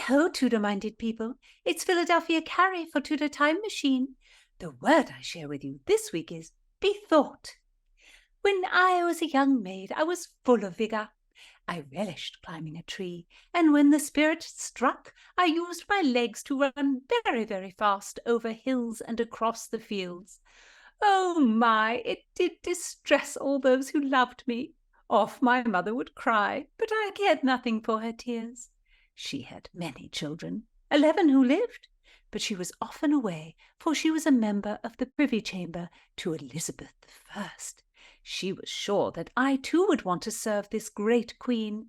Hi-ho, Tudor-minded people. It's Philadelphia Carrie for Tudor Time Machine. The word I share with you this week is bethought. When I was a young maid, I was full of vigour. I relished climbing a tree, and when the spirit struck, I used my legs to run very, very fast over hills and across the fields. Oh my, it did distress all those who loved me. Off my mother would cry, but I cared nothing for her tears. She had many children, 11 who lived, but she was often away, for she was a member of the Privy Chamber to Elizabeth I. She was sure that I too would want to serve this great queen,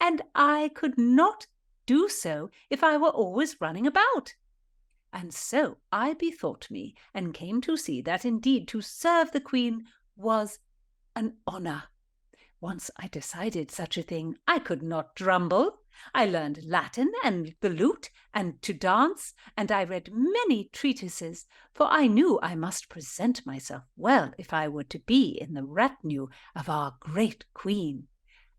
and I could not do so if I were always running about. And so I bethought me, and came to see that indeed to serve the queen was an honour. Once I decided such a thing, I could not drumble. I learned Latin and the lute and to dance, and I read many treatises, for I knew I must present myself well if I were to be in the retinue of our great queen.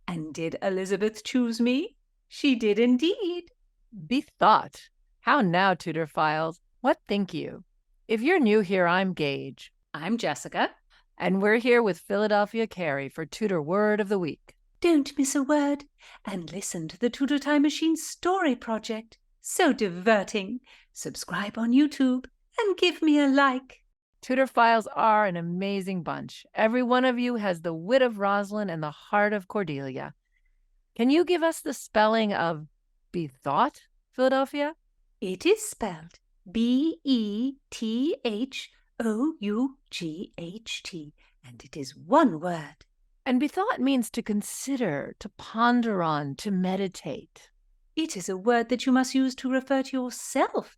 And did Elizabeth choose me? She did indeed. Bethought. How now, Tudor files? What think you? If you're new here, I'm Gage. I'm Jessica. And we're here with Philadelphia Carrie for Tudor Word of the Week. Don't miss a word, and listen to the Tudor Time Machine Story Project. So diverting. Subscribe on YouTube and give me a like. Tudor files are an amazing bunch. Every one of you has the wit of Rosalind and the heart of Cordelia. Can you give us the spelling of bethought, Philadelphia? It is spelled Bethought, and it is one word. And bethought means to consider, to ponder on, to meditate. It is a word that you must use to refer to yourself.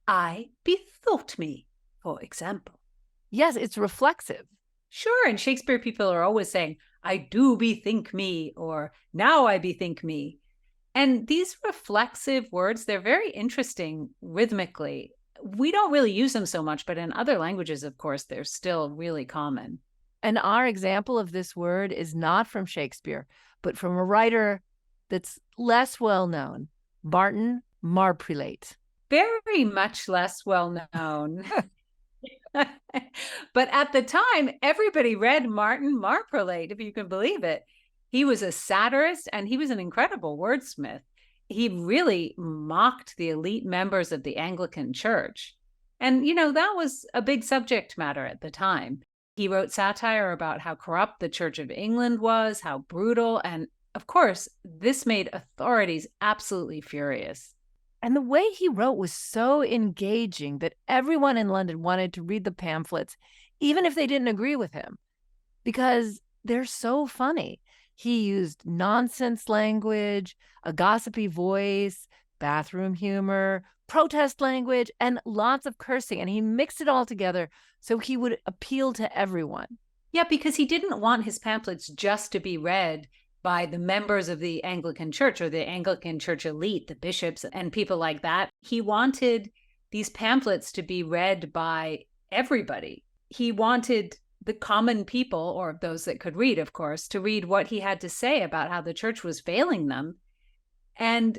I bethought me, for example. Yes, it's reflexive. Sure, and Shakespeare people are always saying, I do bethink me, or now I bethink me. And these reflexive words, they're very interesting rhythmically. We don't really use them so much, but in other languages, of course, they're still really common. And our example of this word is not from Shakespeare, but from a writer that's less well known, Martin Marprelate. Very much less well known. But at the time, everybody read Martin Marprelate, if you can believe it. He was a satirist, and he was an incredible wordsmith. He really mocked the elite members of the Anglican Church. And, that was a big subject matter at the time. He wrote satire about how corrupt the Church of England was, how brutal, and of course, this made authorities absolutely furious. And the way he wrote was so engaging that everyone in London wanted to read the pamphlets, even if they didn't agree with him, because they're so funny. He used nonsense language, a gossipy voice, bathroom humor, protest language, and lots of cursing. And he mixed it all together so he would appeal to everyone. Yeah, because he didn't want his pamphlets just to be read by the members of the Anglican Church or the Anglican Church elite, the bishops and people like that. He wanted these pamphlets to be read by everybody. He wanted the common people, or those that could read, of course, to read what he had to say about how the church was failing them. And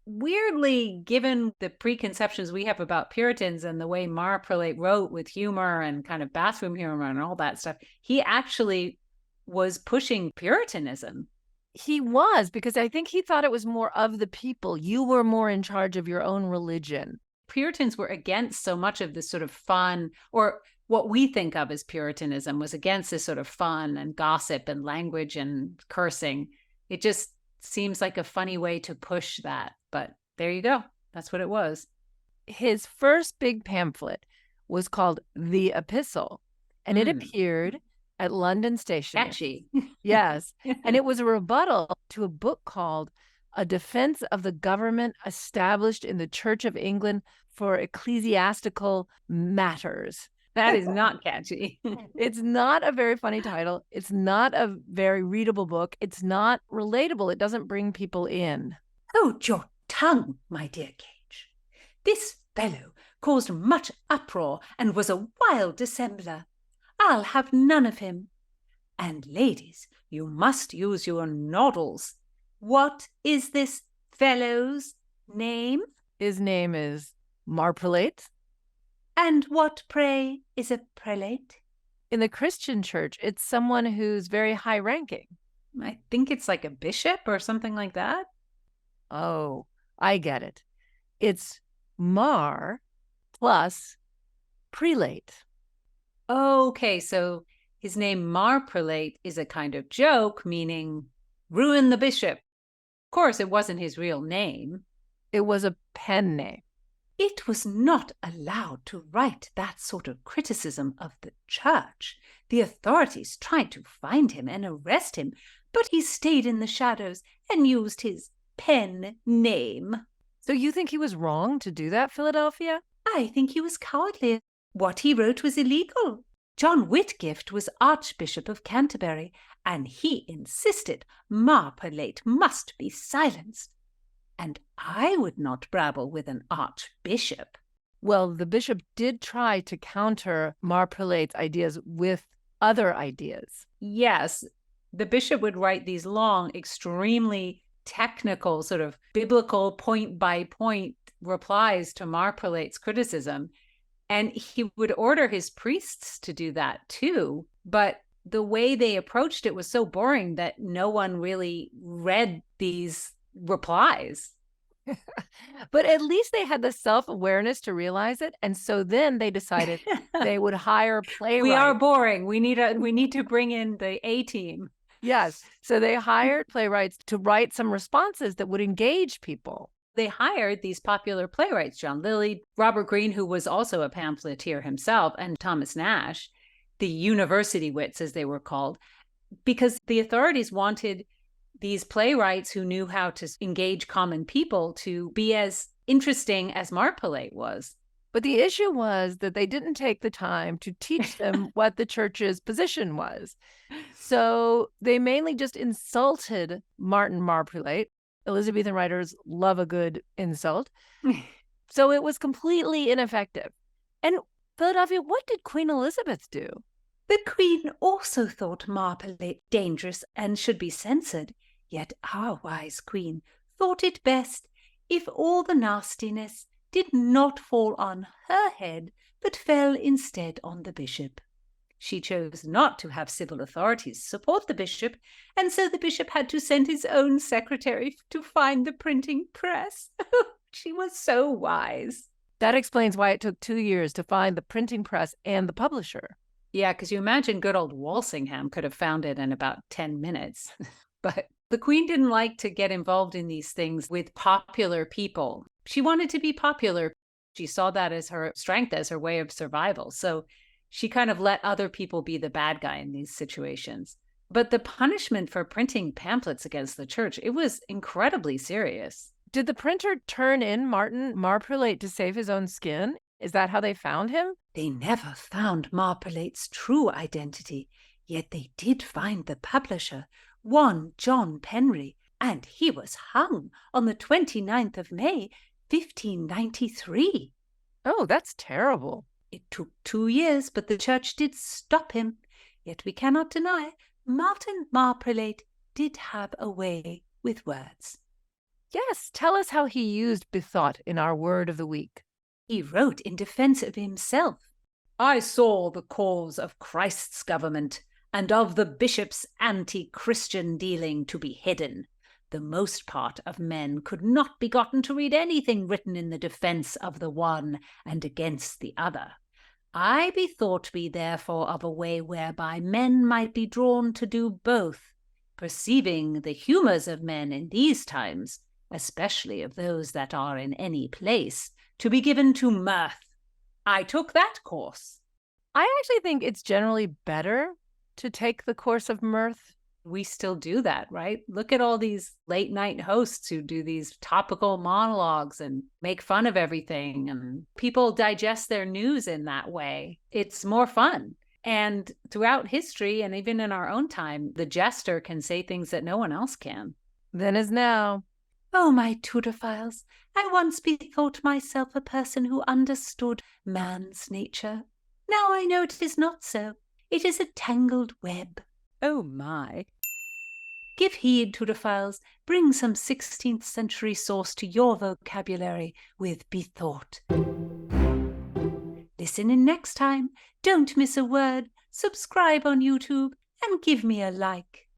weirdly, given the preconceptions we have about Puritans and the way Marprelate wrote with humor and kind of bathroom humor and all that stuff, he actually was pushing Puritanism. He was, because I think he thought it was more of the people. You were more in charge of your own religion. Puritans were against so much of this sort of fun, or what we think of as Puritanism was against this sort of fun and gossip and language and cursing. It just seems like a funny way to push that. But there you go. That's what it was. His first big pamphlet was called The Epistle, and it appeared at London Station. Catchy. Yes. And it was a rebuttal to a book called A Defense of the Government Established in the Church of England for Ecclesiastical Matters. That is not catchy. It's not a very funny title. It's not a very readable book. It's not relatable. It doesn't bring people in. Hold your tongue, my dear Gage. This fellow caused much uproar and was a wild dissembler. I'll have none of him. And ladies, you must use your noddles. What is this fellow's Name? His name is Marprelate. And what, pray, is a prelate? In the Christian church, it's someone who's very high-ranking. I think it's like a bishop or something like that. Oh, I get it. It's Mar plus prelate. Okay, so his name Marprelate is a kind of joke, meaning ruin the bishop. Of course, it wasn't his real name. It was a pen name. It was not allowed to write that sort of criticism of the church. The authorities tried to find him and arrest him, but he stayed in the shadows and used his pen name. So you think he was wrong to do that, Philadelphia? I think he was cowardly. What he wrote was illegal. John Whitgift was Archbishop of Canterbury, and he insisted Marprelate must be silenced. And I would not brabble with an archbishop. Well, the bishop did try to counter Marprelate's ideas with other ideas. Yes, the bishop would write these long, extremely technical, sort of biblical point-by-point replies to Marprelate's criticism. And he would order his priests to do that too. But the way they approached it was so boring that no one really read these replies. But at least they had the self-awareness to realize it. And so then they decided they would hire playwrights. We are boring. We need to bring in the A-team. Yes. So they hired playwrights to write some responses that would engage people. They hired these popular playwrights, John Lilly, Robert Greene, who was also a pamphleteer himself, and Thomas Nash, the university wits, as they were called, because the authorities wanted these playwrights who knew how to engage common people to be as interesting as Marprelate was. But the issue was that they didn't take the time to teach them what the church's position was. So they mainly just insulted Martin Marprelate. Elizabethan writers love a good insult. So it was completely ineffective. And Philadelphia, what did Queen Elizabeth do? The Queen also thought Marprelate dangerous and should be censored. Yet our wise Queen thought it best if all the nastiness did not fall on her head, but fell instead on the bishop. She chose not to have civil authorities support the bishop, and so the bishop had to send his own secretary to find the printing press. She was so wise. That explains why it took 2 years to find the printing press and the publisher. Yeah, because you imagine good old Walsingham could have found it in about 10 minutes. But the Queen didn't like to get involved in these things with popular people. She wanted to be popular. She saw that as her strength, as her way of survival. So she kind of let other people be the bad guy in these situations. But the punishment for printing pamphlets against the church, it was incredibly serious. Did the printer turn in Martin Marprelate to save his own skin? Is that how they found him? They never found Marprelate's true identity, yet they did find the publisher, one John Penry, and he was hung on the 29th of May, 1593. Oh, that's terrible. It took 2 years, but the church did stop him. Yet we cannot deny Martin Marprelate did have a way with words. Yes, tell us how he used Bethought in our word of the week. He wrote in defense of himself. I saw the cause of Christ's government and of the bishop's anti-Christian dealing to be hidden. The most part of men could not be gotten to read anything written in the defense of the one and against the other. I bethought me therefore of a way whereby men might be drawn to do both, perceiving the humours of men in these times, especially of those that are in any place, to be given to mirth. I took that course. I actually think it's generally better to take the course of mirth. We still do that, right? Look at all these late night hosts who do these topical monologues and make fun of everything. And people digest their news in that way. It's more fun. And throughout history, and even in our own time, the jester can say things that no one else can. Then as now. Oh, my Tudorphiles, I once bethought myself a person who understood man's nature. Now I know it is not so. It is a tangled web. Oh, my. Give heed, Tudorphiles. Bring some 16th century sauce to your vocabulary with Bethought. Listen in next time. Don't miss a word. Subscribe on YouTube and give me a like.